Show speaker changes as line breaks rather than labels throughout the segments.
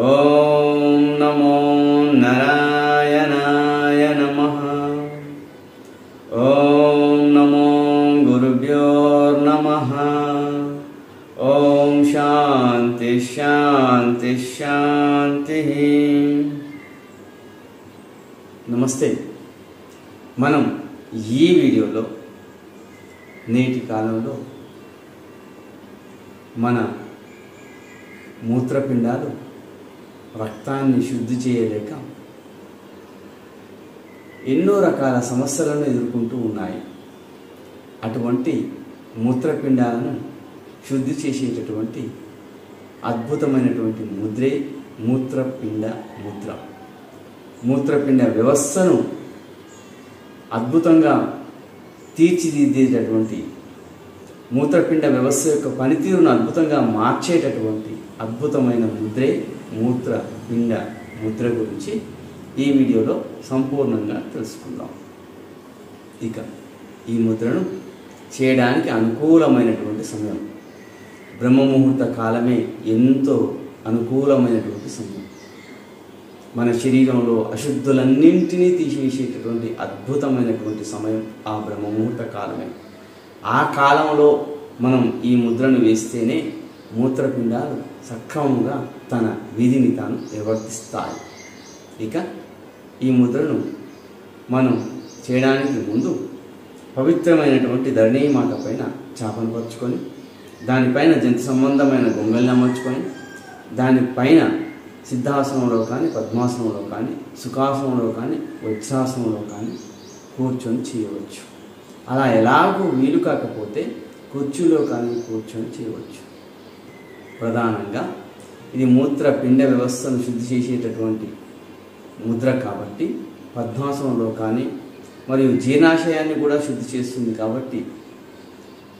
ఓం నమో నారాయణాయ నమః. ఓం నమో గురుభ్యో నమః. ఓం శాంతి శాంతి శాంతి. నమస్తే. మనం ఈ వీడియోలో నేటి కాలంలో మన మూత్రపిండాలు రక్తాన్ని శుద్ధి చేయలేక ఎన్నో రకాల సమస్యలను ఎదుర్కొంటూ ఉన్నాయి. అటువంటి మూత్రపిండాలను శుద్ధి చేసేటటువంటి అద్భుతమైనటువంటి ముద్రే మూత్రపిండ ముద్ర. మూత్రపిండ వ్యవస్థను అద్భుతంగా తీర్చిదిద్దేటటువంటి, మూత్రపిండ వ్యవస్థ యొక్క పనితీరును అద్భుతంగా మార్చేటటువంటి అద్భుతమైన ముద్రే మూత్రపిండ ముద్ర గురించి ఈ వీడియోలో సంపూర్ణంగా తెలుసుకుందాం. ఇక ఈ ముద్రను చేయడానికి అనుకూలమైనటువంటి సమయం బ్రహ్మముహూర్త కాలమే ఎంతో అనుకూలమైనటువంటి సమయం. మన శరీరంలో అశుద్ధులన్నింటినీ తీసివేసేటటువంటి అద్భుతమైనటువంటి సమయం ఆ బ్రహ్మముహూర్త కాలమే. ఆ కాలంలో మనం ఈ ముద్రను వేస్తేనే మూత్రపిండాలు సక్రమంగా తన విధిని తాను నిర్వర్తిస్తాయి. ఇక ఈ ముద్రను మనం చేయడానికి ముందు పవిత్రమైనటువంటి ధరణీమాత పైన చాపను పరుచుకొని, దానిపైన జంతు సంబంధమైన గొంగల్ని అమర్చుకొని, దానిపైన సిద్ధాసనంలో కానీ, పద్మాసనంలో కానీ, సుఖాసనంలో కానీ, వజ్రాసనంలో కానీ కూర్చొని చేయవచ్చు. అలా ఎలాగో వీలు కాకపోతే కుర్చీలో కానీ కూర్చొని చేయవచ్చు. ప్రధానంగా ఇది మూత్రపిండ వ్యవస్థను శుద్ధి చేసేటటువంటి ముద్ర కాబట్టి పద్మాసనంలో కానీ, మరియు జీర్ణాశయాన్ని కూడా శుద్ధి చేస్తుంది కాబట్టి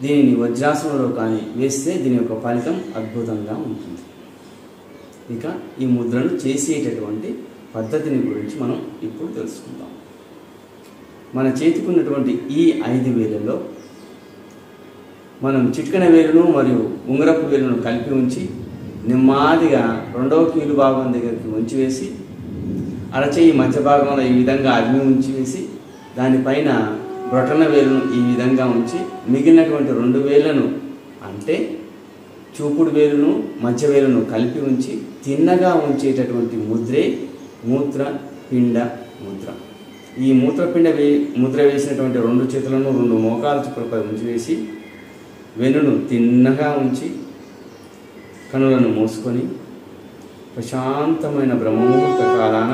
దీనిని వజ్రాసనంలో కానీ వేస్తే దీని యొక్క ఫలితం అద్భుతంగా ఉంటుంది. ఇక ఈ ముద్రను చేసేటటువంటి పద్ధతిని గురించి మనం ఇప్పుడు తెలుసుకుందాం. మన చేతికున్నటువంటి ఈ 5 వేలలో మనం చిటికెన వేలును మరియు ఉంగరపు వేలును కలిపి ఉంచి నెమ్మదిగా 2వ కీలు భాగం దగ్గరికి ఉంచి వేసి, అరచేయి మధ్య భాగంలో ఈ విధంగా అగ్ని ఉంచి వేసి, దానిపైన బ్రొటన వేలును ఈ విధంగా ఉంచి, మిగిలినటువంటి 2 వేలను అంటే చూపుడు వేలును మధ్య వేలును కలిపి ఉంచి తిన్నగా ఉంచేటటువంటి ముద్రే మూత్రపిండ ముద్ర. ఈ మూత్రపిండ ముద్ర వేసినటువంటి 2 చేతులను 2 మోకాల చుక్కలపై ఉంచి వేసి, వెన్నును తిన్నగా ఉంచి కనులను మూసుకొని ప్రశాంతమైన బ్రహ్మముహూర్త కాలాన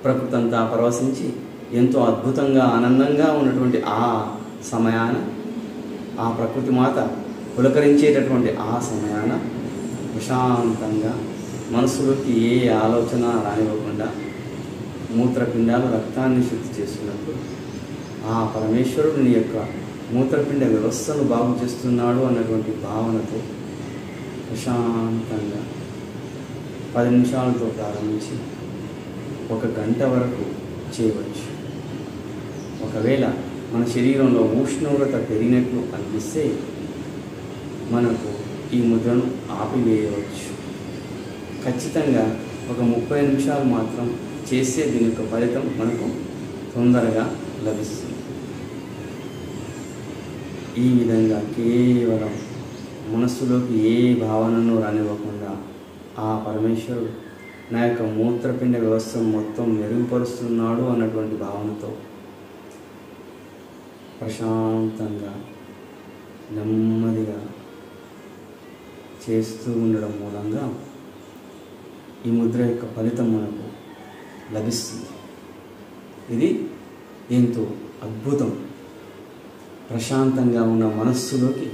ప్రకృతి అంతా పరవశించి ఎంతో అద్భుతంగా ఆనందంగా ఉన్నటువంటి ఆ సమయాన, ఆ ప్రకృతి మాత పులకరించేటటువంటి ఆ సమయాన ప్రశాంతంగా మనసులోకి ఏ ఆలోచన రానివ్వకుండా మూత్రపిండాలు రక్తాన్ని శుద్ధి చేస్తున్నప్పుడు ఆ పరమేశ్వరుడు నీ యొక్క మూత్రపిండ వ్యవస్థను బాగు చేస్తున్నాడు అన్నటువంటి భావనతో ప్రశాంతంగా 10 నిమిషాలతో ప్రారంభించి 1 గంట వరకు చేయవచ్చు. ఒకవేళ మన శరీరంలో ఉష్ణోగ్రత పెరిగినట్లు అనిపిస్తే మనకు ఈ ముద్రను ఆపివేయవచ్చు. ఖచ్చితంగా ఒక 30 నిమిషాలు మాత్రం చేస్తే దీని యొక్క ఫలితం మనకు తొందరగా లభిస్తుంది. ఈ విధంగా కేవలం మనస్సులోకి ఏ భావనను రానివ్వకుండా ఆ పరమేశ్వరుడు నా యొక్క మూత్రపిండ వ్యవస్థను మొత్తం మెరుగుపరుస్తున్నాడు అన్నటువంటి భావనతో ప్రశాంతంగా నెమ్మదిగా చేస్తూ ఉండడం మూలంగా ఈ ముద్ర యొక్క ఫలితం మనకు లభిస్తుంది. ఇది ఎంతో అద్భుతం. ప్రశాంతంగా ఉన్న మనస్సులోకి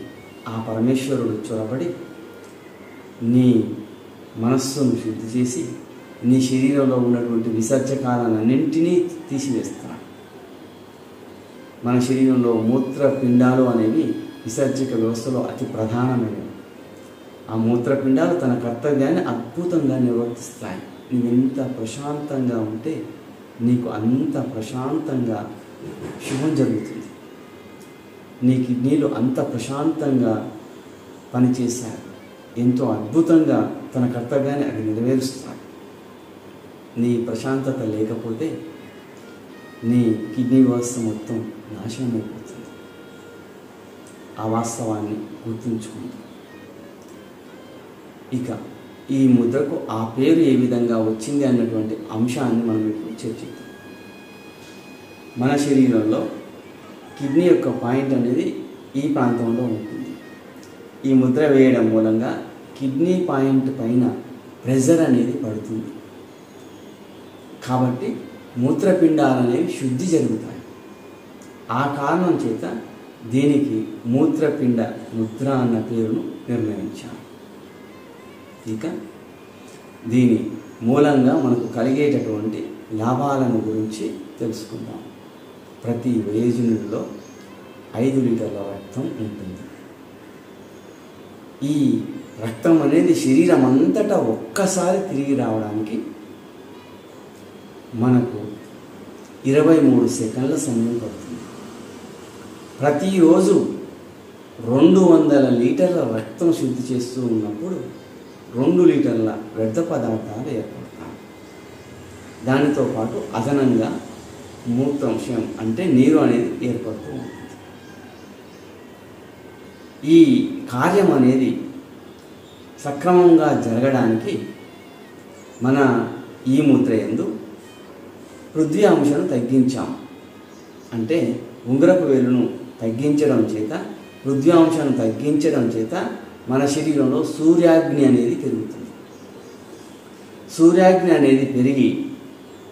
ఆ పరమేశ్వరుడు చొరబడి నీ మనస్సును శుద్ధి చేసి నీ శరీరంలో ఉన్నటువంటి విసర్జకాలన్నింటినీ తీసివేస్తాడు. మన శరీరంలో మూత్రపిండాలు అనేవి విసర్జక వ్యవస్థలో అతి ప్రధానమైనవి. ఆ మూత్రపిండాలు తన కర్తవ్యాన్ని అద్భుతంగా నిర్వర్తిస్తాయి. నువ్వెంత ప్రశాంతంగా ఉంటే నీకు అంత ప్రశాంతంగా శుభం జరుగుతుంది. నీ కిడ్నీలు అంత ప్రశాంతంగా పనిచేశాయి. ఎంతో అద్భుతంగా తన కర్తవ్యాన్ని అది నెరవేరుస్తాడు. నీ ప్రశాంతత లేకపోతే నీ కిడ్నీ వ్యవస్థ మొత్తం నాశనం అయిపోతుంది. ఆ వాస్తవాన్ని గుర్తుంచుకుంది. ఇక ఈ ముద్రకు ఆ పేరు ఏ విధంగా వచ్చింది అన్నటువంటి అంశాన్ని మనం ఇప్పుడు చర్చిద్దాం. మన శరీరంలో కిడ్నీ యొక్క పాయింట్ అనేది ఈ ప్రాంతంలో ఉంటుంది. ఈ ముద్ర వేయడం మూలంగా కిడ్నీ పాయింట్ పైన ప్రెజర్ అనేది పడుతుంది. కాబట్టి మూత్రపిండాలు అనేవి శుద్ధి జరుగుతాయి. ఆ కారణం చేత దీనికి మూత్రపిండ ముద్ర అన్న పేరును నిర్ణయించారు. ఇక దీని మూలంగా మనకు కలిగేటటువంటి లాభాలను గురించి తెలుసుకుందాం. ప్రతి వయోజనుడిలో 5 లీటర్ల రక్తం ఉంటుంది. ఈ రక్తం అనేది శరీరం అంతటా ఒక్కసారి తిరిగి రావడానికి మనకు 23 సెకండ్ల సమయం పడుతుంది. ప్రతిరోజు 200 లీటర్ల రక్తం శుద్ధి చేస్తూ ఉన్నప్పుడు 2 లీటర్ల వ్యర్థ పదార్థాలు ఏర్పడతాయి. దానితో పాటు అదనంగా మూత్రాంశం అంటే నీరు అనేది ఏర్పడుతూ ఉంటుంది. ఈ కార్యం అనేది సక్రమంగా జరగడానికి మన ఈ మూత్ర యందు పృథ్వీ అంశాన్ని తగ్గించాం. అంటే ఉంగరపు వేలును తగ్గించడం చేత, పృథ్వీ అంశాన్ని తగ్గించడం చేత మన శరీరంలో సూర్యాగ్ని అనేది పెరుగుతుంది. సూర్యాగ్ని అనేది పెరిగి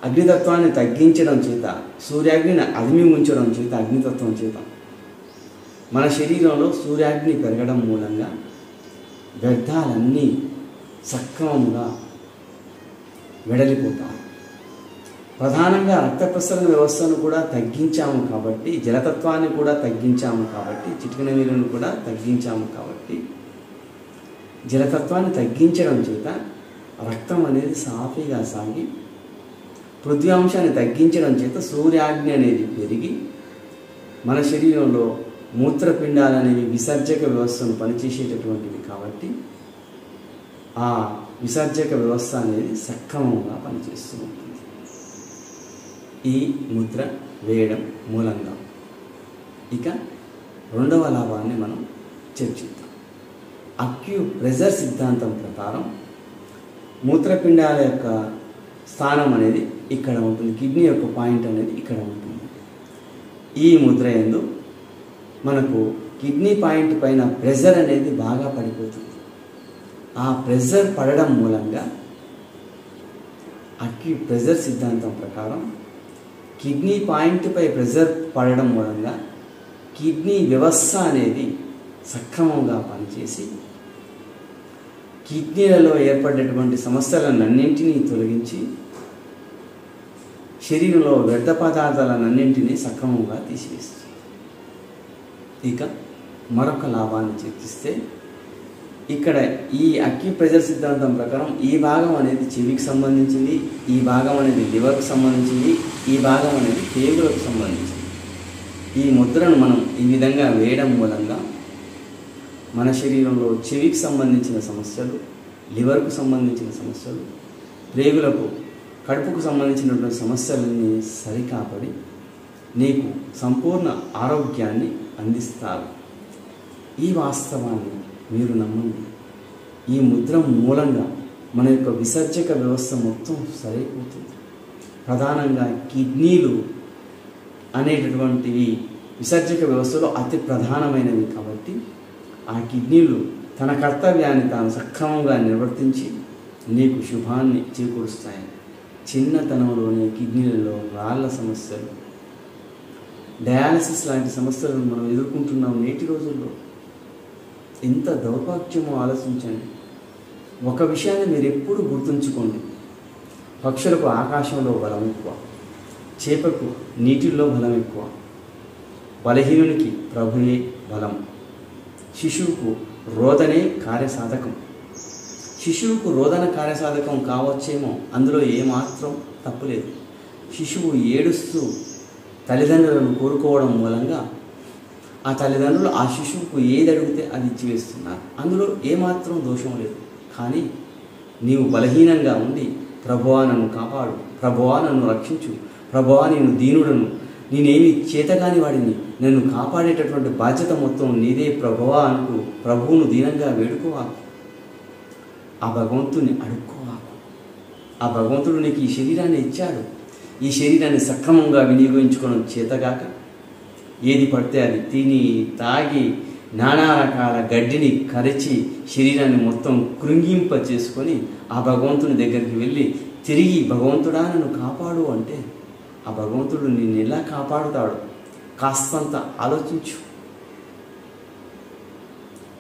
అగ్నితత్వాన్ని తగ్గించడం చేత, సూర్యాగ్నిని అదిమి ఉంచడం చేత, అగ్నితత్వం చేత మన శరీరంలో సూర్యాగ్ని పెరగడం మూలంగా వ్యర్థాలన్నీ సక్రమంగా వెడలిపోతాయి. ప్రధానంగా రక్త ప్రసరణ వ్యవస్థను కూడా తగ్గించాము కాబట్టి, జలతత్వాన్ని కూడా తగ్గించాము కాబట్టి, చిటికెన నీరును కూడా తగ్గించాము కాబట్టి, జలతత్వాన్ని తగ్గించడం చేత రక్తం అనేది సాఫీగా సాగి, పృథ్వీ అంశాన్ని తగ్గించడం చేత సూర్యాగ్ని అనేది పెరిగి మన శరీరంలో మూత్రపిండాలు అనేవి విసర్జక వ్యవస్థను పనిచేసేటటువంటివి కాబట్టి ఆ విసర్జక వ్యవస్థ అనేది సక్రమంగా పనిచేస్తూ ఉంటుంది. ఈ ముద్ర వేయడం మూలంగా ఇక రెండవ లాభాన్ని మనం చర్చిద్దాం. అక్యుప్రెషర్ సిద్ధాంతం ప్రకారం మూత్రపిండాల యొక్క స్థానం అనేది ఇక్కడ ఉంటుంది. కిడ్నీ యొక్క పాయింట్ అనేది ఇక్కడ ఉంటుంది. ఈ ముద్ర యందు మనకు కిడ్నీ పాయింట్ పైన ప్రెషర్ అనేది బాగా పడిపోతుంది. ఆ ప్రెషర్ పడడం మూలంగా అక్యుప్రెషర్ సిద్ధాంతం ప్రకారం కిడ్నీ పాయింట్పై ప్రెషర్ పడడం మూలంగా కిడ్నీ వ్యవస్థ అనేది సక్రమంగా పనిచేసి కిడ్నీలలో ఏర్పడేటువంటి సమస్యలన్నింటినీ తొలగించి శరీరంలో వ్యర్థ పదార్థాలన్నింటినీ సక్రమంగా తీసివేస్తుంది. ఇక మరొక లాభాన్ని చర్చిస్తే, ఇక్కడ ఈ అక్యుప్రెషర్ సిద్ధాంతం ప్రకారం ఈ భాగం అనేది చెవికి సంబంధించింది, ఈ భాగం అనేది లివర్కు సంబంధించింది, ఈ భాగం అనేది పేగులకు సంబంధించింది. ఈ ముద్రను మనం ఈ విధంగా వేయడం మూలంగా మన శరీరంలో చెవికి సంబంధించిన సమస్యలు, లివర్కు సంబంధించిన సమస్యలు, ప్రేగులకు, కడుపుకు సంబంధించినటువంటి సమస్యలన్నీ సరికాపడి నీకు సంపూర్ణ ఆరోగ్యాన్ని అందిస్తారు. ఈ వాస్తవాన్ని మీరు నమ్మండి. ఈ ముద్ర మూలంగా మన యొక్క విసర్జక వ్యవస్థ మొత్తం సరైపోతుంది. ప్రధానంగా కిడ్నీలు అనేటటువంటివి విసర్జక వ్యవస్థలో అతి ప్రధానమైనవి కాబట్టి ఆ కిడ్నీలు తన కర్తవ్యాన్ని తాను సక్రమంగా నిర్వర్తించి నీకు శుభాన్ని చేకూరుస్తాయి. చిన్నతనంలోనే కిడ్నీలలో రాళ్ల సమస్యలు, డయాలసిస్ లాంటి సమస్యలను మనం ఎదుర్కొంటున్నాం నేటి రోజుల్లో. ఎంత దౌర్భాగ్యమో ఆలోచించండి. ఒక విషయాన్ని మీరు ఎప్పుడు గుర్తుంచుకోండి. పక్షులకు ఆకాశంలో బలం ఎక్కువ, చేపకు నీటిల్లో బలం ఎక్కువ, బలహీనునికి ప్రభుయే బలం, శిశువుకు రోదనే కార్యసాధకం. శిశువుకు రోదన కార్యసాధకం కావచ్చేమో, అందులో ఏమాత్రం తప్పులేదు. శిశువు ఏడుస్తూ తల్లిదండ్రులను కోరుకోవడం మూలంగా ఆ తల్లిదండ్రులు ఆ శిశువుకు ఏది అడిగితే అది ఇచ్చివేస్తున్నారు. అందులో ఏమాత్రం దోషం లేదు. కానీ నీవు బలహీనంగా ఉండి ప్రభువా నన్ను కాపాడు, ప్రభువా నన్ను రక్షించు, ప్రభువా నేను దీనుడను, నేనేమి చేతగాని వాడిని, నన్ను కాపాడేటటువంటి బాధ్యత మొత్తం నీదే ప్రభువా అనుకు ప్రభువును దీనంగా వేడుకోవాకు. ఆ భగవంతుని అడుక్కోవాకు. ఆ భగవంతుడు నీకు ఈ శరీరాన్ని ఇచ్చాడు. ఈ శరీరాన్ని సక్రమంగా వినియోగించుకోవడం చేతగాక ఏది పడితే అది తిని తాగి నానా రకాల గడ్డిని కరిచి శరీరాన్ని మొత్తం కృంగింప చేసుకొని ఆ భగవంతుని దగ్గరికి వెళ్ళి తిరిగి భగవంతుడా నన్ను కాపాడు అంటే ఆ భగవంతుడు నిన్ను ఎలా కాపాడుతాడు? కాస్తంత ఆలోచించు,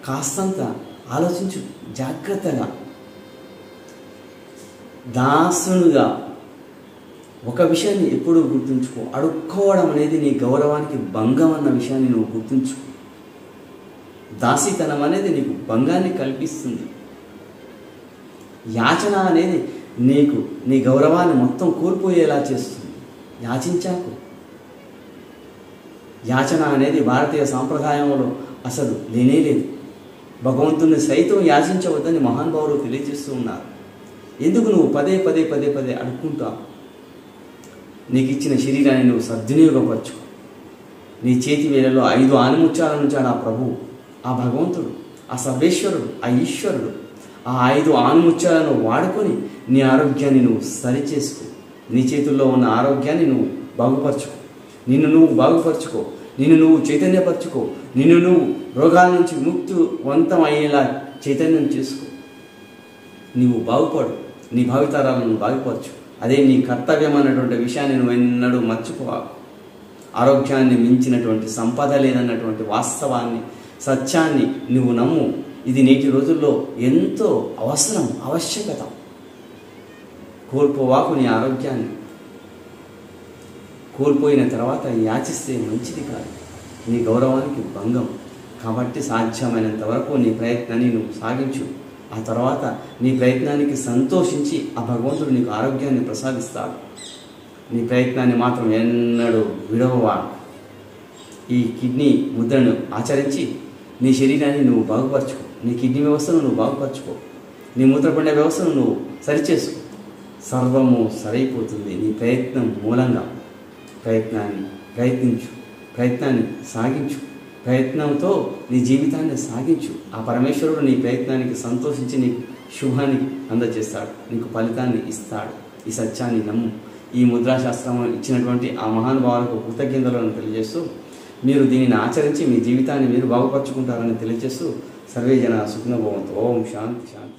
కాస్తంత ఆలోచించు. జాగ్రత్తగా దాసునుగా ఒక విషయాన్ని ఎప్పుడూ గుర్తుంచుకో, అడుక్కోవడం అనేది నీ గౌరవానికి భంగం అన్న విషయాన్ని నువ్వు గుర్తుంచుకో. దాసీతనం అనేది నీకు భంగాన్ని కల్పిస్తుంది. యాచన అనేది నీకు నీ గౌరవాన్ని మొత్తం కోల్పోయేలా చేస్తుంది. యాచించాకు. యాచన అనేది భారతీయ సాంప్రదాయంలో అసలు లేనేలేదు. భగవంతుని సైతం యాచించవద్దని మహానుభావులు తెలియజేస్తూ ఉన్నారు. ఎందుకు నువ్వు పదే పదే పదే పదే అడుక్కుంటావు? నీకు ఇచ్చిన శరీరాన్ని నువ్వు సద్వినియోగపరచుకో. నీ చేతి వేళలో 5 ఆనిముత్యాలను ఉంచాడు ఆ ప్రభువు, ఆ భగవంతుడు, ఆ సర్వేశ్వరుడు, ఆ ఈశ్వరుడు. ఆ 5 ఆనిముత్యాలను వాడుకొని నీ ఆరోగ్యాన్ని నువ్వు సరిచేసుకో. నీ చేతుల్లో ఉన్న ఆరోగ్యాన్ని నువ్వు బాగుపరచుకో. నిన్ను నువ్వు బాగుపరచుకో, నిన్ను నువ్వు చైతన్యపరచుకో, నిన్ను నువ్వు రోగాల నుంచి ముక్తివంతం అయ్యేలా చైతన్యం చేసుకో. నీవు బాగుపడు, నీ భావితరాలను బాగుపరచు. అదే నీ కర్తవ్యం అన్నటువంటి విషయాన్ని నువ్వు ఎన్నడూ మర్చిపోవాలి. ఆరోగ్యాన్ని మించినటువంటి సంపద లేదన్నటువంటి వాస్తవాన్ని, సత్యాన్ని నువ్వు నమ్ము. ఇది నేటి రోజుల్లో ఎంతో అవసరం, ఆవశ్యకత. కోల్పోవాకు నీ ఆరోగ్యాన్ని. కోల్పోయిన తర్వాత యాచిస్తే మంచిది కాదు, నీ గౌరవానికి భంగం. కాబట్టి సాధ్యమైనంత వరకు నీ ప్రయత్నాన్ని నువ్వు సాగించు. ఆ తర్వాత నీ ప్రయత్నానికి సంతోషించి ఆ భగవంతుడు నీకు ఆరోగ్యాన్ని ప్రసాదిస్తాడు. నీ ప్రయత్నాన్ని మాత్రం ఎన్నడూ విడవవా. ఈ కిడ్నీ ముద్రను ఆచరించి నీ శరీరాన్ని నువ్వు బాగుపరచుకో. నీ కిడ్నీ వ్యవస్థను నువ్వు బాగుపరచుకో. నీ మూత్రపిండ వ్యవస్థను నువ్వు సరిచేసుకో. సర్వము సరైపోతుంది నీ ప్రయత్నం మూలంగా. ప్రయత్నించు, ప్రయత్నాన్ని సాగించు. ప్రయత్నంతో నీ జీవితాన్ని సాగించు. ఆ పరమేశ్వరుడు నీ ప్రయత్నానికి సంతోషించి నీకు శుభాన్ని అందజేస్తాడు, నీకు ఫలితాన్ని ఇస్తాడు. ఈ సత్యాన్ని నమ్ము. ఈ ముద్రాశాస్త్రం ఇచ్చినటువంటి ఆ మహానుభావులకు కృతజ్ఞతలను తెలియజేస్తూ మీరు దీనిని ఆచరించి మీ జీవితాన్ని మీరు బాగుపరుచుకుంటారని తెలియజేస్తూ సర్వే జన సుఖినో భవంతు. ఓం శాంతి శాంతి.